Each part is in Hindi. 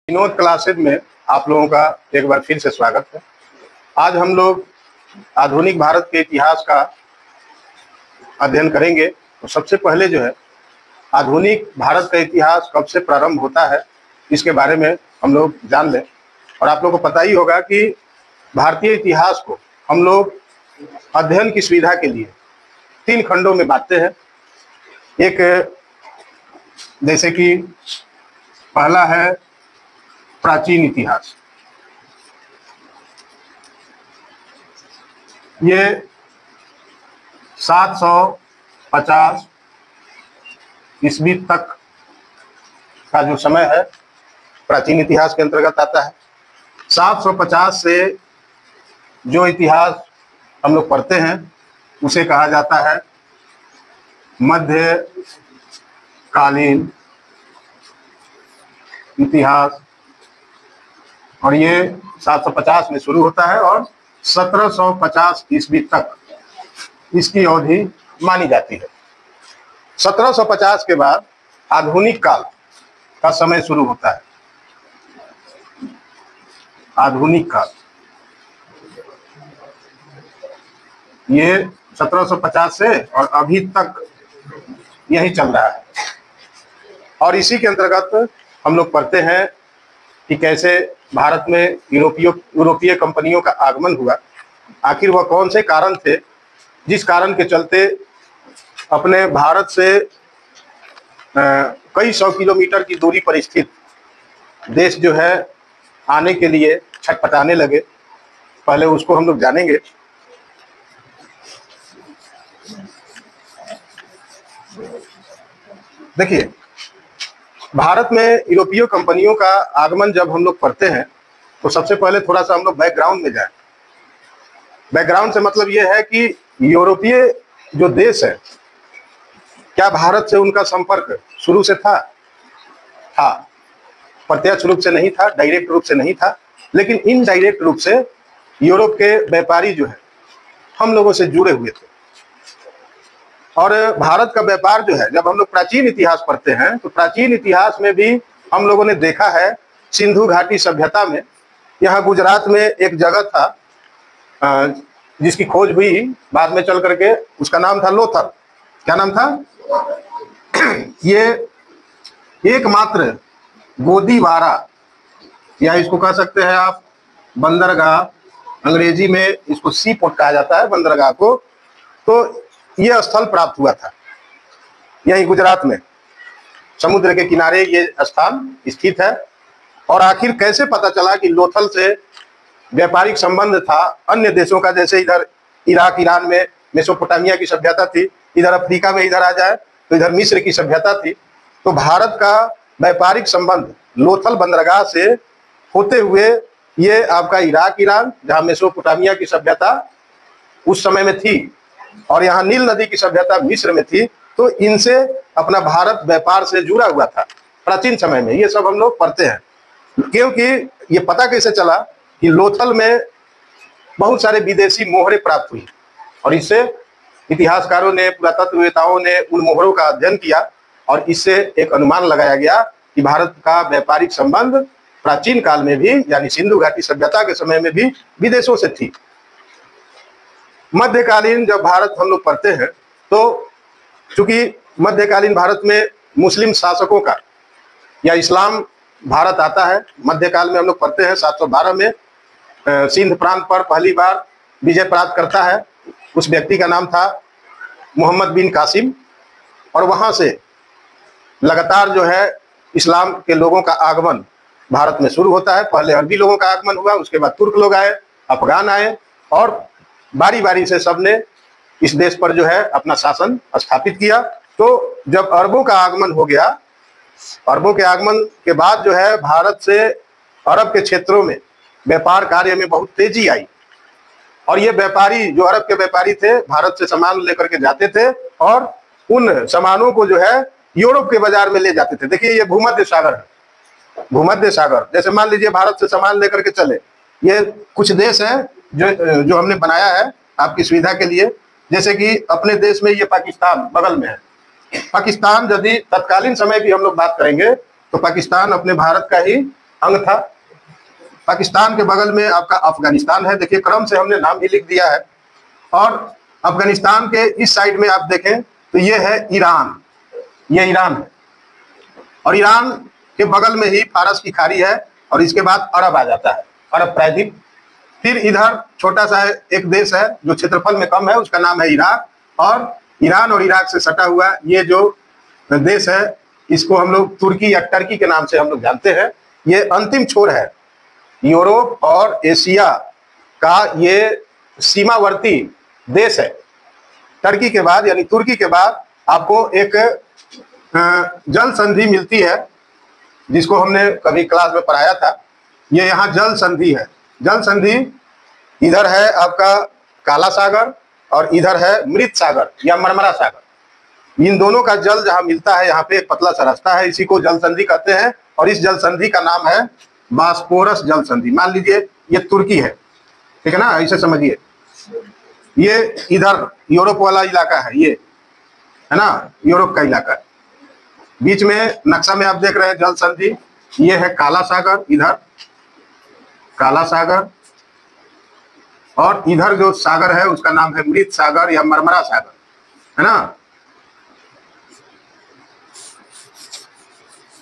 विनोद क्लासेज में आप लोगों का एक बार फिर से स्वागत है। आज हम लोग आधुनिक भारत के इतिहास का अध्ययन करेंगे। तो सबसे पहले जो है आधुनिक भारत का इतिहास कब से प्रारंभ होता है इसके बारे में हम लोग जान लें। और आप लोगों को पता ही होगा कि भारतीय इतिहास को हम लोग अध्ययन की सुविधा के लिए 3 खंडों में बांटते हैं। एक जैसे कि पहला है प्राचीन इतिहास। ये 750 ईस्वी तक का जो समय है प्राचीन इतिहास के अंतर्गत आता है। 750 से जो इतिहास हम लोग पढ़ते हैं उसे कहा जाता है मध्यकालीन इतिहास। और ये 750 में शुरू होता है और 1750 ईस्वी तक इसकी अवधि मानी जाती है। 1750 के बाद आधुनिक काल का समय शुरू होता है। आधुनिक काल ये 1750 से और अभी तक यही चल रहा है। और इसी के अंतर्गत हम लोग पढ़ते हैं कि कैसे भारत में यूरोपीय कंपनियों का आगमन हुआ। आखिर वह कौन से कारण थे जिस कारण के चलते अपने भारत से कई 100 किलोमीटर की दूरी पर स्थित देश जो है आने के लिए छटपटाने लगे। पहले उसको हम लोग जानेंगे। देखिए, भारत में यूरोपीय कंपनियों का आगमन जब हम लोग पढ़ते हैं तो सबसे पहले थोड़ा सा हम लोग बैकग्राउंड में जाएं। बैकग्राउंड से मतलब ये है कि यूरोपीय जो देश है क्या भारत से उनका संपर्क शुरू से था? प्रत्यक्ष रूप से नहीं था, डायरेक्ट रूप से नहीं था, लेकिन इनडायरेक्ट रूप से यूरोप के व्यापारी जो है हम लोगों से जुड़े हुए थे। और भारत का व्यापार जो है, जब हम लोग प्राचीन इतिहास पढ़ते हैं तो प्राचीन इतिहास में भी हम लोगों ने देखा है सिंधु घाटी सभ्यता में, यहाँ गुजरात में एक जगह था जिसकी खोज हुई बाद में चल करके, उसका नाम था लोथल। क्या नाम था? ये एकमात्र गोदीवारा या इसको कह सकते हैं आप बंदरगाह, अंग्रेजी में इसको सी पोर्ट कहा जाता है बंदरगाह को। तो यह स्थल प्राप्त हुआ था यही गुजरात में, समुद्र के किनारे ये स्थान स्थित है। और आखिर कैसे पता चला कि लोथल से व्यापारिक संबंध था अन्य देशों का? जैसे इधर इराक ईरान में मेसोपोटामिया की सभ्यता थी, इधर अफ्रीका में इधर आ जाए तो इधर मिस्र की सभ्यता थी। तो भारत का व्यापारिक संबंध लोथल बंदरगाह से होते हुए ये आपका इराक ईरान, जहाँ मेसोपोटामिया की सभ्यता उस समय में थी और यहाँ नील नदी की सभ्यता मिस्र में थी, तो इनसे अपना भारत व्यापार से जुड़ा हुआ था प्राचीन समय में। ये सब हम लोग पढ़ते हैं। क्योंकि ये पता कैसे चला कि लोथल में बहुत सारे विदेशी मोहरें प्राप्त हुई और इससे इतिहासकारों ने, पुरातत्ववेताओं ने उन मोहरों का अध्ययन किया और इससे एक अनुमान लगाया गया कि भारत का व्यापारिक संबंध प्राचीन काल में भी, यानी सिंधु घाटी सभ्यता के समय में भी विदेशों से थी। मध्यकालीन जब भारत हम लोग पढ़ते हैं तो चूंकि मध्यकालीन भारत में मुस्लिम शासकों का या इस्लाम भारत आता है। मध्यकाल में हम लोग पढ़ते हैं 712 में सिंध प्रांत पर पहली बार विजय प्राप्त करता है। उस व्यक्ति का नाम था मोहम्मद बिन कासिम। और वहां से लगातार जो है इस्लाम के लोगों का आगमन भारत में शुरू होता है। पहले अरबी लोगों का आगमन हुआ, उसके बाद तुर्क लोग आए, अफगान आए और बारी बारी से सबने इस देश पर जो है अपना शासन स्थापित किया। तो जब अरबों का आगमन हो गया, अरबों के आगमन के बाद जो है भारत से अरब के क्षेत्रों में व्यापार कार्य में बहुत तेजी आई। और ये व्यापारी जो अरब के व्यापारी थे भारत से सामान लेकर के जाते थे और उन सामानों को जो है यूरोप के बाजार में ले जाते थे। देखिए, ये भूमध्य सागर है। भूमध्य सागर, जैसे मान लीजिए भारत से सामान लेकर के चले, ये कुछ देश हैं जो हमने बनाया है आपकी सुविधा के लिए। जैसे कि अपने देश में ये पाकिस्तान बगल में है। पाकिस्तान यदि तत्कालीन समय की हम लोग बात करेंगे तो पाकिस्तान अपने भारत का ही अंग था। पाकिस्तान के बगल में आपका अफगानिस्तान है, देखिए क्रम से हमने नाम भी लिख दिया है। और अफगानिस्तान के इस साइड में आप देखें तो ये है ईरान, ये ईरान है। और ईरान के बगल में ही फारस की खाड़ी है और इसके बाद अरब आ जाता है, अरब प्रायद्वीप। फिर इधर छोटा सा एक देश है जो क्षेत्रफल में कम है, उसका नाम है इराक। और ईरान और इराक से सटा हुआ ये जो देश है इसको हम लोग तुर्की या टर्की के नाम से हम लोग जानते हैं। ये अंतिम छोर है यूरोप और एशिया का, ये सीमावर्ती देश है। टर्की के बाद यानी तुर्की के बाद आपको एक जल संधि मिलती है जिसको हमने कभी क्लास में पढ़ाया था। ये यहाँ जल संधि है। जल संधि इधर है आपका काला सागर और इधर है मृत सागर या मरमरा सागर। इन दोनों का जल जहाँ मिलता है यहाँ पे एक पतला सा रास्ता है, इसी को जल संधि कहते हैं। और इस जल संधि का नाम है बास्पोरस जल संधि। मान लीजिए ये तुर्की है, ठीक है ना, ऐसे समझिए। ये इधर यूरोप वाला इलाका है, ये है ना यूरोप का इलाका है। बीच में नक्शा में आप देख रहे हैं जल संधि, ये है काला सागर, इधर काला सागर। और इधर जो सागर है उसका नाम है मृत सागर या मरमरा सागर, है ना,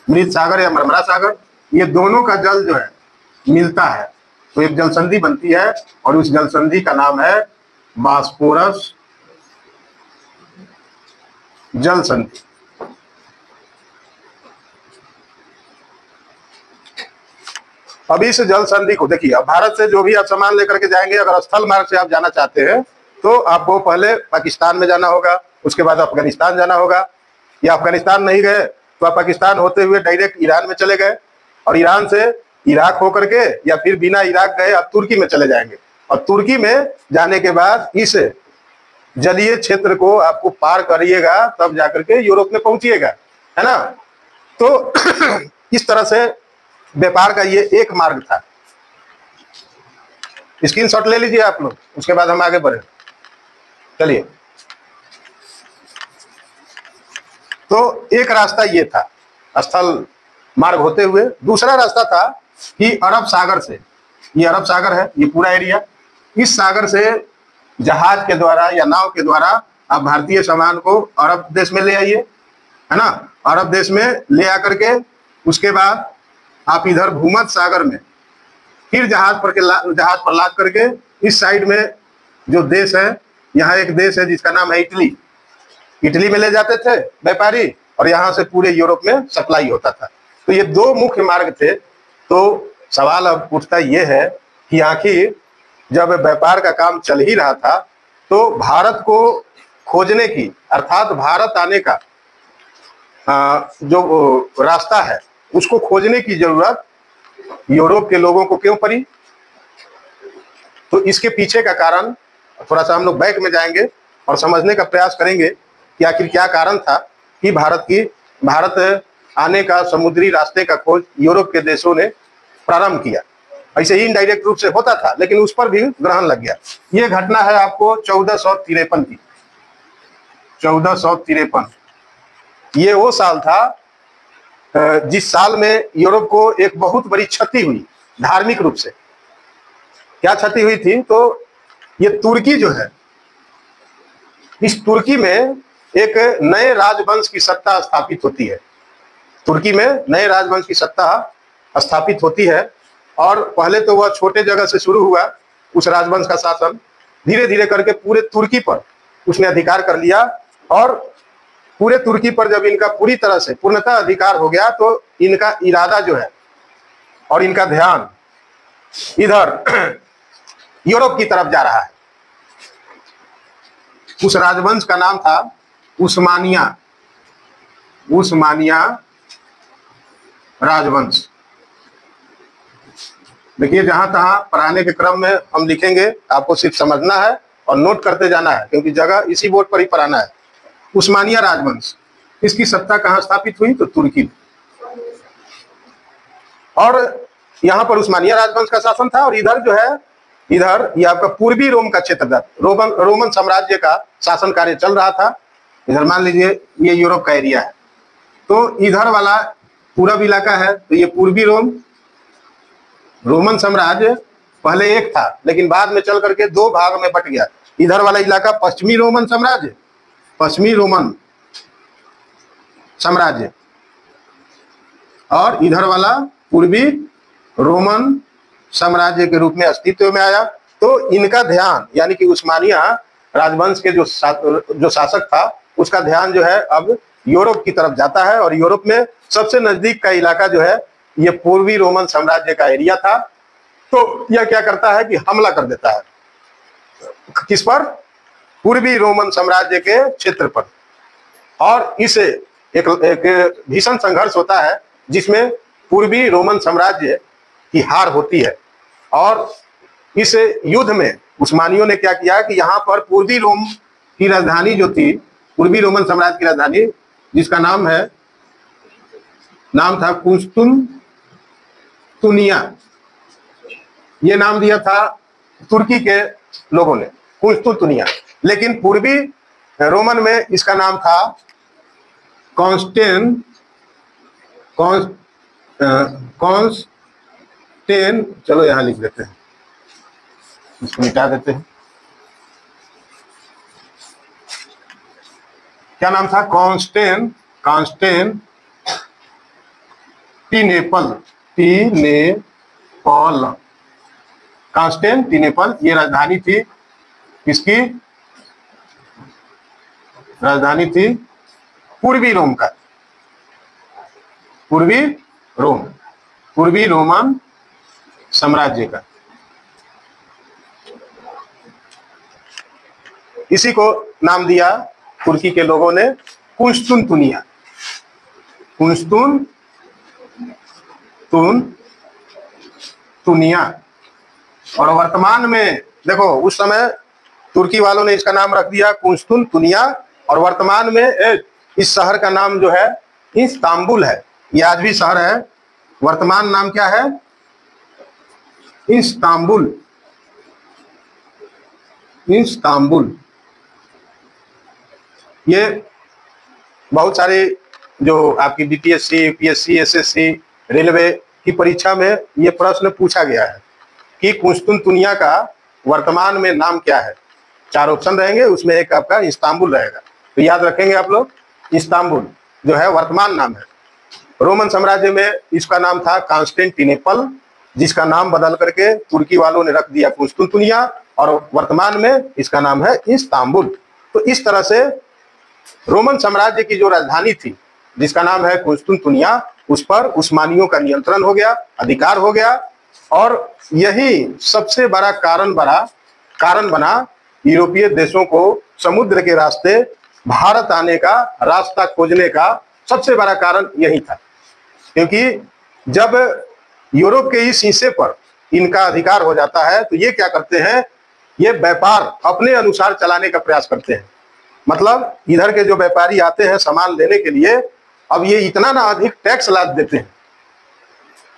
मृत सागर या मरमरा सागर। ये दोनों का जल जो है मिलता है तो एक जल संधि बनती है और उस जल संधि का नाम है बास्पोरस जल संधि। अब इस जल संधि को देखिए, अब भारत से जो भी आप सामान लेकर के जाएंगे, अगर स्थल मार्ग से आप जाना चाहते हैं तो आपको पहले पाकिस्तान में जाना होगा, उसके बाद अफगानिस्तान जाना होगा। या अफगानिस्तान नहीं गए तो आप पाकिस्तान होते हुए डायरेक्ट ईरान में चले गए और ईरान से इराक होकर के या फिर बिना इराक गए आप तुर्की में चले जाएंगे। और तुर्की में जाने के बाद इस जलीय क्षेत्र को आपको पार करिएगा तब जाकर के यूरोप में पहुंचिएगा, है ना। तो इस तरह से व्यापार का ये एक मार्ग था। स्क्रीनशॉट ले लीजिए आप लोग, उसके बाद हम आगे बढ़े। चलिए, तो एक रास्ता ये था स्थल मार्ग होते हुए। दूसरा रास्ता था कि अरब सागर से, ये अरब सागर है, ये पूरा एरिया, इस सागर से जहाज के द्वारा या नाव के द्वारा आप भारतीय सामान को अरब देश में ले आइए, है ना। अरब देश में ले आकर के उसके बाद आप इधर भूमध्य सागर में फिर जहाज पर लाद करके इस साइड में जो देश है, यहाँ एक देश है जिसका नाम है इटली, इटली में ले जाते थे व्यापारी और यहाँ से पूरे यूरोप में सप्लाई होता था। तो ये दो मुख्य मार्ग थे। तो सवाल अब उठता ये है कि आखिर जब व्यापार का काम चल ही रहा था तो भारत को खोजने की, अर्थात भारत आने का जो रास्ता है उसको खोजने की जरूरत यूरोप के लोगों को क्यों पड़ी। तो इसके पीछे का कारण थोड़ा सा हम लोग बैक में जाएंगे और समझने का प्रयास करेंगे कि आखिर क्या कारण था कि भारत आने का समुद्री रास्ते का खोज यूरोप के देशों ने प्रारंभ किया। ऐसे ही इनडायरेक्ट रूप से होता था लेकिन उस पर भी ग्रहण लग गया। ये घटना है आपको 1453 की, 1453। ये वो साल था जिस साल में यूरोप को एक बहुत बड़ी क्षति हुई धार्मिक रूप से। क्या क्षति हुई थी, तो ये तुर्की जो है, इस तुर्की में एक नए राजवंश की सत्ता स्थापित होती है। तुर्की में नए राजवंश की सत्ता स्थापित होती है और पहले तो वह छोटे जगह से शुरू हुआ उस राजवंश का शासन, धीरे धीरे करके पूरे तुर्की पर उसने अधिकार कर लिया। और पूरे तुर्की पर जब इनका पूरी तरह से पूर्णतः अधिकार हो गया तो इनका इरादा जो है और इनका ध्यान इधर यूरोप की तरफ जा रहा है। उस राजवंश का नाम था उस्मानिया, उस्मानिया राजवंश। देखिए, जहां तहां पढ़ाने के क्रम में हम लिखेंगे, आपको सिर्फ समझना है और नोट करते जाना है क्योंकि जगह इसी बोर्ड पर ही पढ़ाना है। उस्मानिया राजवंश, इसकी सत्ता कहां स्थापित हुई, तो तुर्की में। और यहां पर उस्मानिया राजवंश का शासन था और इधर जो है, इधर ये आपका पूर्वी रोम का क्षेत्र, रोमन साम्राज्य का शासन कार्य चल रहा था। इधर मान लीजिए ये यूरोप का एरिया है, तो इधर वाला पूरब इलाका है तो ये पूर्वी रोम, रोमन साम्राज्य पहले एक था, लेकिन बाद में चल करके दो भाग में बट गया। इधर वाला इलाका पश्चिमी रोमन साम्राज्य, पश्चिमी रोमन साम्राज्य, और इधर वाला पूर्वी रोमन साम्राज्य के रूप में अस्तित्व में आया। तो इनका ध्यान, यानी कि उस्मानिया राजवंश के जो शासक था, उसका ध्यान जो है अब यूरोप की तरफ जाता है, और यूरोप में सबसे नजदीक का इलाका जो है ये पूर्वी रोमन साम्राज्य का एरिया था। तो यह क्या करता है कि हमला कर देता है, किस पर? पूर्वी रोमन साम्राज्य के क्षेत्र पर। और इसे एक भीषण संघर्ष होता है जिसमें पूर्वी रोमन साम्राज्य की हार होती है। और इस युद्ध में उस्मानियों ने क्या किया कि यहाँ पर पूर्वी रोम की राजधानी जो थी, पूर्वी रोमन साम्राज्य की राजधानी, जिसका नाम था कुंस्तुनतुनिया, ये नाम दिया था तुर्की के लोगों ने, कुंस्तुनतुनिया। लेकिन पूर्वी रोमन में इसका नाम था कॉन्स्टेन, चलो यहां लिख देते हैं, इसको मिटा देते हैं। क्या नाम था? कांस्टेंटिनेपल, ये राजधानी थी। किसकी राजधानी थी? पूर्वी रोम का, पूर्वी रोमन साम्राज्य का। इसी को नाम दिया तुर्की के लोगों ने कुंस्तुनतुनिया। और वर्तमान में देखो, उस समय तुर्की वालों ने इसका नाम रख दिया कुंस्तुनतुनिया, और वर्तमान में इस शहर का नाम जो है इस्तांबुल है। ये आज भी शहर है। वर्तमान नाम क्या है? इस्तांबुल। ये बहुत सारे जो आपकी बीपीएससी, यूपीएससी, एसएससी, रेलवे की परीक्षा में ये प्रश्न पूछा गया है कि कुंस्तुनतुनिया का वर्तमान में नाम क्या है। 4 ऑप्शन रहेंगे, उसमें एक आपका इस्तांबुल रहेगा। तो याद रखेंगे आप लोग, इस्तांबुल जो है वर्तमान नाम है। रोमन साम्राज्य में इसका नाम था कांस्टेंटिनेपल, जिसका नाम बदल करके तुर्की वालों ने रख दिया कुंस्तुनतुनिया, और वर्तमान में इसका नाम है इस्तांबुल। तो इस तरह से रोमन साम्राज्य की जो राजधानी थी, जिसका नाम है कुंस्तुनतुनिया, उस पर उस्मानियों का नियंत्रण हो गया, अधिकार हो गया। और यही सबसे बड़ा कारण बना यूरोपीय देशों को समुद्र के रास्ते भारत आने का रास्ता खोजने का सबसे बड़ा कारण यही था। क्योंकि जब यूरोप के इस हिस्से पर इनका अधिकार हो जाता है, तो ये क्या करते हैं, ये व्यापार अपने अनुसार चलाने का प्रयास करते हैं। मतलब इधर के जो व्यापारी आते हैं सामान लेने के लिए, अब ये इतना ना अधिक टैक्स लाद देते हैं,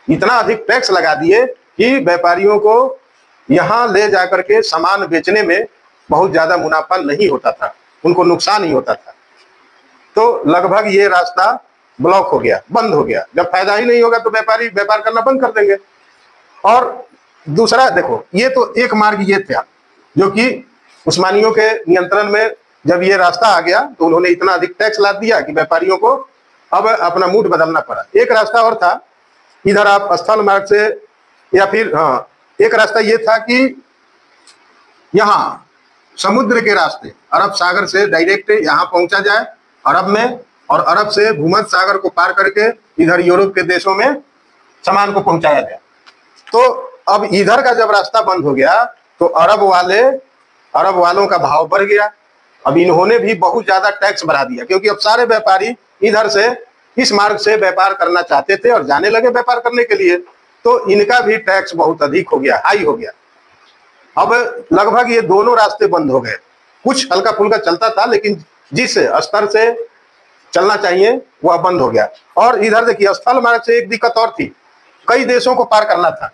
इतना अधिक टैक्स लगा दिए कि व्यापारियों को यहाँ ले जाकर के सामान बेचने में बहुत ज्यादा मुनाफा नहीं होता था, उनको नुकसान ही होता था। तो लगभग ये रास्ता ब्लॉक हो गया, बंद हो गया। जब फायदा ही नहीं होगा तो व्यापारी व्यापार करना बंद कर देंगे। और दूसरा देखो, ये तो एक मार्ग ये था जो कि उस्मानियों के नियंत्रण में जब ये रास्ता आ गया, तो उन्होंने इतना अधिक टैक्स लाद दिया कि व्यापारियों को अब अपना मूड बदलना पड़ा। एक रास्ता और था, इधर आप स्थल मार्ग से, या फिर एक रास्ता ये था कि यहाँ समुद्र के रास्ते अरब सागर से डायरेक्ट यहाँ पहुंचा जाए अरब में, और अरब से भूमध्य सागर को पार करके इधर यूरोप के देशों में सामान को पहुंचाया जाए। तो अब इधर का जब रास्ता बंद हो गया, तो अरब वालों का भाव बढ़ गया। अब इन्होंने भी बहुत ज्यादा टैक्स बढ़ा दिया, क्योंकि अब सारे व्यापारी इधर से इस मार्ग से व्यापार करना चाहते थे और जाने लगे व्यापार करने के लिए। तो इनका भी टैक्स बहुत अधिक हो गया, हाई हो गया। अब लगभग ये दोनों रास्ते बंद हो गए। कुछ हल्का फुल्का चलता था, लेकिन जिस स्तर से चलना चाहिए वह बंद हो गया। और इधर देखिए, स्थल मार्ग से एक दिक्कत और थी, कई देशों को पार करना था।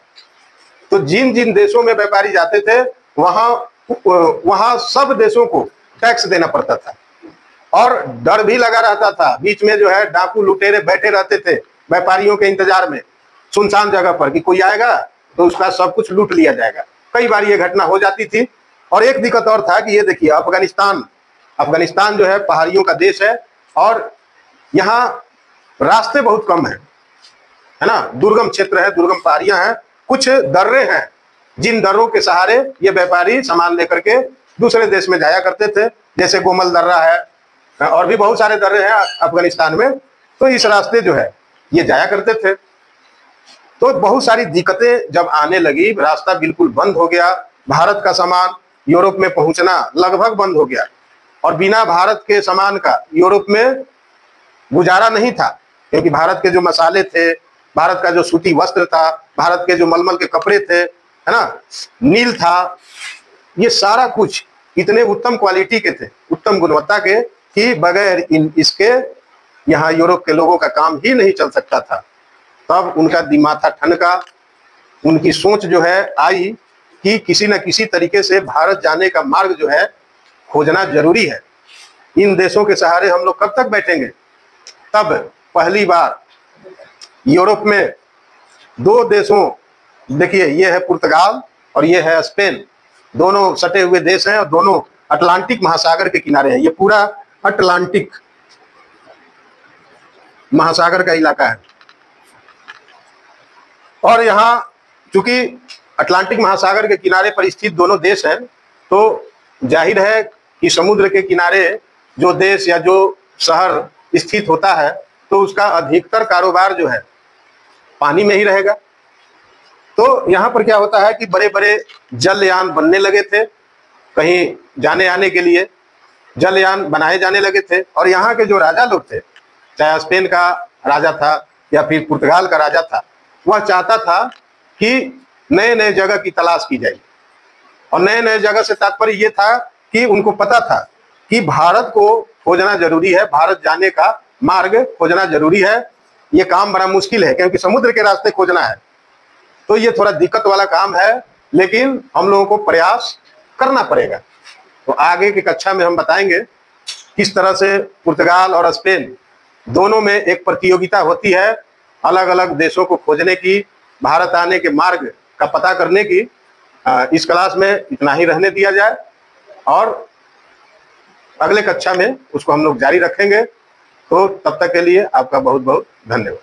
तो जिन जिन देशों में व्यापारी जाते थे, वहां सब देशों को टैक्स देना पड़ता था, और डर भी लगा रहता था। बीच में जो है डाकू लुटेरे बैठे रहते थे व्यापारियों के इंतजार में सुनसान जगह पर कि कोई आएगा तो उसका सब कुछ लूट लिया जाएगा। कई बार ये घटना हो जाती थी। और एक दिक्कत और था कि ये देखिए, अफगानिस्तान जो है पहाड़ियों का देश है और यहाँ रास्ते बहुत कम है ना, दुर्गम क्षेत्र है, दुर्गम पहाड़ियां हैं, कुछ दर्रे हैं जिन दर्रों के सहारे ये व्यापारी सामान लेकर के दूसरे देश में जाया करते थे, जैसे गोमल दर्रा है और भी बहुत सारे दर्रे हैं अफगानिस्तान में। तो इस रास्ते जो है ये जाया करते थे। तो बहुत सारी दिक्कतें जब आने लगी, रास्ता बिल्कुल बंद हो गया, भारत का सामान यूरोप में पहुंचना लगभग बंद हो गया और बिना भारत के सामान का यूरोप में गुजारा नहीं था, क्योंकि भारत के जो मसाले थे, भारत का जो सूती वस्त्र था, भारत के जो मलमल के कपड़े थे, है ना, नील था, ये सारा कुछ इतने उत्तम क्वालिटी के थे, उत्तम गुणवत्ता के, कि बगैर इसके यहाँ यूरोप के लोगों का काम ही नहीं चल सकता था। तब उनका दिमाग ठनका, उनकी सोच जो है आई कि किसी न किसी तरीके से भारत जाने का मार्ग जो है खोजना जरूरी है। इन देशों के सहारे हम लोग कब तक बैठेंगे। तब पहली बार यूरोप में दो देशों, देखिए ये है पुर्तगाल और ये है स्पेन, दोनों सटे हुए देश हैं और दोनों अटलांटिक महासागर के किनारे हैं। ये पूरा अटलांटिक महासागर का इलाका है और यहाँ चूंकि अटलांटिक महासागर के किनारे पर स्थित दोनों देश हैं, तो जाहिर है कि समुद्र के किनारे जो देश या जो शहर स्थित होता है तो उसका अधिकतर कारोबार जो है पानी में ही रहेगा। तो यहाँ पर क्या होता है कि बड़े बड़े जलयान बनने लगे थे, कहीं जाने आने के लिए जलयान बनाए जाने लगे थे। और यहाँ के जो राजा लोग थे, चाहे स्पेन का राजा था या फिर पुर्तगाल का राजा था, वह चाहता था कि नए नए जगह की तलाश की जाए। और नए नए जगह से तात्पर्य ये था कि उनको पता था कि भारत को खोजना जरूरी है, भारत जाने का मार्ग खोजना जरूरी है। ये काम बड़ा मुश्किल है क्योंकि समुद्र के रास्ते खोजना है, तो ये थोड़ा दिक्कत वाला काम है, लेकिन हम लोगों को प्रयास करना पड़ेगा। तो आगे की कक्षा में हम बताएंगे किस तरह से पुर्तगाल और स्पेन दोनों में एक प्रतियोगिता होती है अलग अलग देशों को खोजने की, भारत आने के मार्ग का पता करने की। इस क्लास में इतना ही रहने दिया जाए और अगले कक्षा में उसको हम लोग जारी रखेंगे। तो तब तक के लिए आपका बहुत बहुत धन्यवाद।